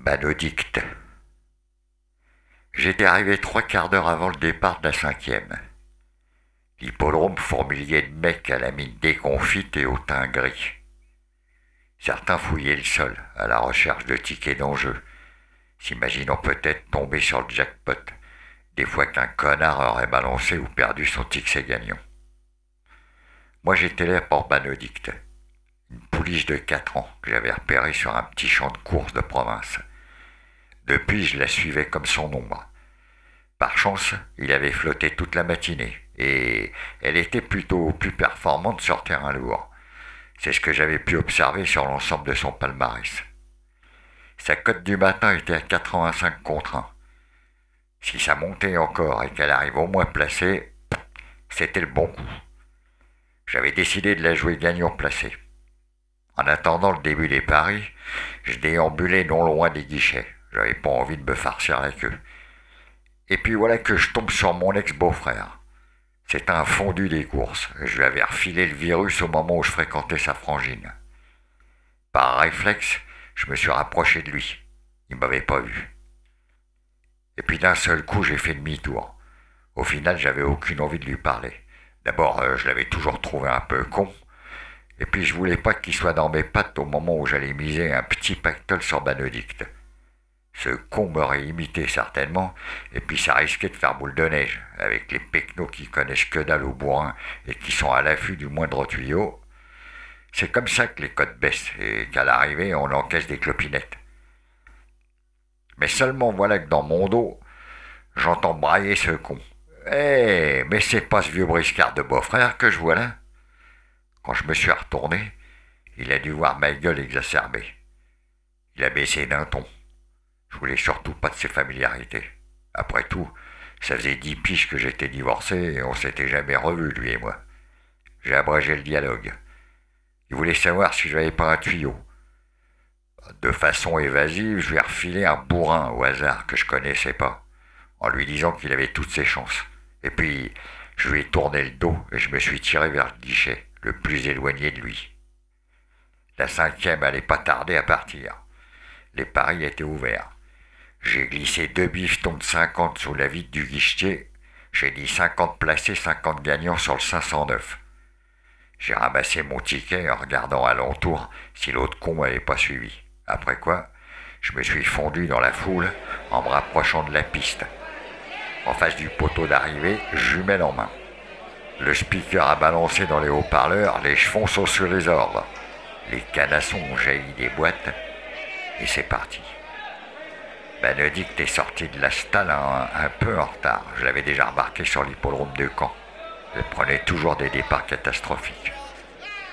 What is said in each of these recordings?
Benedict. J'étais arrivé 3/4 d'heure avant le départ de la 5e. L'hippodrome fourmillait de mecs à la mine déconfite et au teint gris. Certains fouillaient le sol à la recherche de tickets d'enjeu, s'imaginant peut-être tomber sur le jackpot, des fois qu'un connard aurait balancé ou perdu son ticket gagnant. Moi j'étais là pour Benedict, une pouliche de 4 ans que j'avais repérée sur un petit champ de course de province. Depuis, je la suivais comme son ombre. Par chance, il avait flotté toute la matinée, et elle était plutôt plus performante sur terrain lourd. C'est ce que j'avais pu observer sur l'ensemble de son palmarès. Sa cote du matin était à 85 contre 1. Si ça montait encore et qu'elle arrive au moins placée, c'était le bon coup. J'avais décidé de la jouer gagnant placée. En attendant le début des paris, je déambulais non loin des guichets. J'avais pas envie de me farcir la queue. Et puis voilà que je tombe sur mon ex-beau-frère. C'est un fondu des courses. Je lui avais refilé le virus au moment où je fréquentais sa frangine. Par réflexe, je me suis rapproché de lui. Il m'avait pas vu. Et puis d'un seul coup, j'ai fait demi-tour. Au final, j'avais aucune envie de lui parler. D'abord, je l'avais toujours trouvé un peu con. Et puis je voulais pas qu'il soit dans mes pattes au moment où j'allais miser un petit pactole sur Benedict. Ce con m'aurait imité certainement, et puis ça risquait de faire boule de neige, avec les pecnos qui connaissent que dalle au bourrin et qui sont à l'affût du moindre tuyau. C'est comme ça que les cotes baissent, et qu'à l'arrivée, on encaisse des clopinettes. Mais seulement voilà que dans mon dos, j'entends brailler ce con. Mais c'est pas ce vieux briscard de beau-frère que je vois là. Quand je me suis retourné, il a dû voir ma gueule exacerbée. Il a baissé d'un ton. Je voulais surtout pas de ses familiarités. Après tout, ça faisait 10 piges que j'étais divorcé et on s'était jamais revus, lui et moi. J'ai abrégé le dialogue. Il voulait savoir si j'avais pas un tuyau. De façon évasive, je lui ai refilé un bourrin au hasard que je connaissais pas, en lui disant qu'il avait toutes ses chances. Et puis, je lui ai tourné le dos et je me suis tiré vers le guichet, le plus éloigné de lui. La 5e allait pas tarder à partir. Les paris étaient ouverts. J'ai glissé 2 bifetons de 50 sous la vitre du guichetier. J'ai dit 50 placés, 50 gagnants sur le 509. J'ai ramassé mon ticket en regardant alentour si l'autre con m'avait pas suivi. Après quoi, je me suis fondu dans la foule en me rapprochant de la piste. En face du poteau d'arrivée, jumelle en main. Le speaker a balancé dans les haut-parleurs, les chevaux sont sur les ordres. Les canassons ont jailli des boîtes et c'est parti. Benedict est sorti de la stalle un peu en retard. Je l'avais déjà remarqué sur l'hippodrome de Caen. Elle prenait toujours des départs catastrophiques.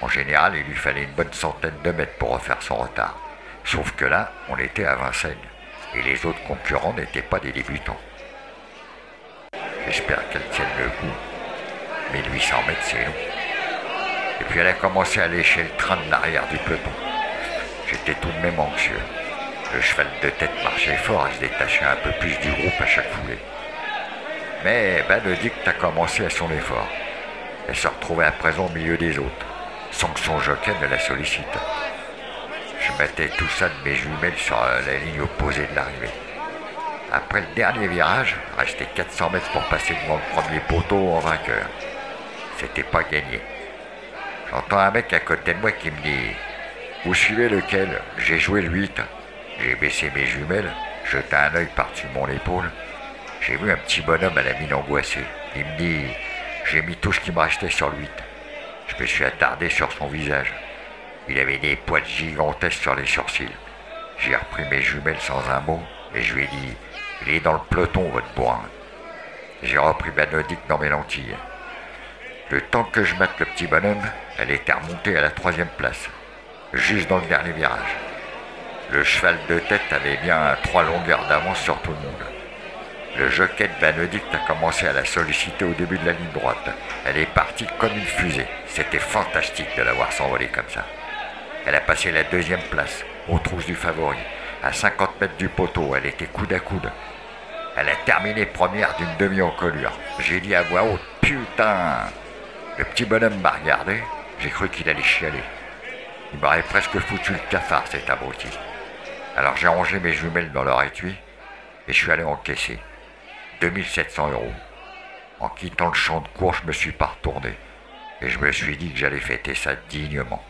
En général, il lui fallait une bonne centaine de mètres pour refaire son retard. Sauf que là, on était à Vincennes. Et les autres concurrents n'étaient pas des débutants. J'espère qu'elle tienne le coup. 1800 mètres, c'est long. Et puis elle a commencé à lécher le train de l'arrière du peloton. J'étais tout de même anxieux. Le cheval de tête marchait fort et se détachait un peu plus du groupe à chaque foulée. Mais Benedict a commencé à son effort. Elle se retrouvait à présent au milieu des autres, sans que son jockey ne la sollicite. Je mettais tout ça de mes jumelles sur la ligne opposée de l'arrivée. Après le dernier virage, restait 400 mètres pour passer devant le premier poteau en vainqueur. C'était pas gagné. J'entends un mec à côté de moi qui me dit « Vous suivez lequel ?» J'ai joué le 8. J'ai baissé mes jumelles, jeté un œil par-dessus mon épaule. J'ai vu un petit bonhomme à la mine angoissée. Il me dit « J'ai mis tout ce qui me restait sur le 8. » Je me suis attardé sur son visage. Il avait des poils gigantesques sur les sourcils. J'ai repris mes jumelles sans un mot et je lui ai dit « Il est dans le peloton, votre bourrin. » J'ai repris Benedict dans mes lentilles. Le temps que je mette le petit bonhomme, elle était remontée à la 3e place, juste dans le dernier virage. Le cheval de tête avait bien 3 longueurs d'avance sur tout le monde. Le jockey de Benedict a commencé à la solliciter au début de la ligne droite. Elle est partie comme une fusée. C'était fantastique de la voir s'envoler comme ça. Elle a passé la 2e place, aux trousses du favori. À 50 mètres du poteau, elle était coude à coude. Elle a terminé première d'une demi-encolure. J'ai dit à voix haute « Putain !» Le petit bonhomme m'a regardé. J'ai cru qu'il allait chialer. Il m'aurait presque foutu le cafard, cet abruti. Alors j'ai rangé mes jumelles dans leur étui et je suis allé encaisser. 2 700 €. En quittant le champ de cours, je me suis pas retourné. Et je me suis dit que j'allais fêter ça dignement.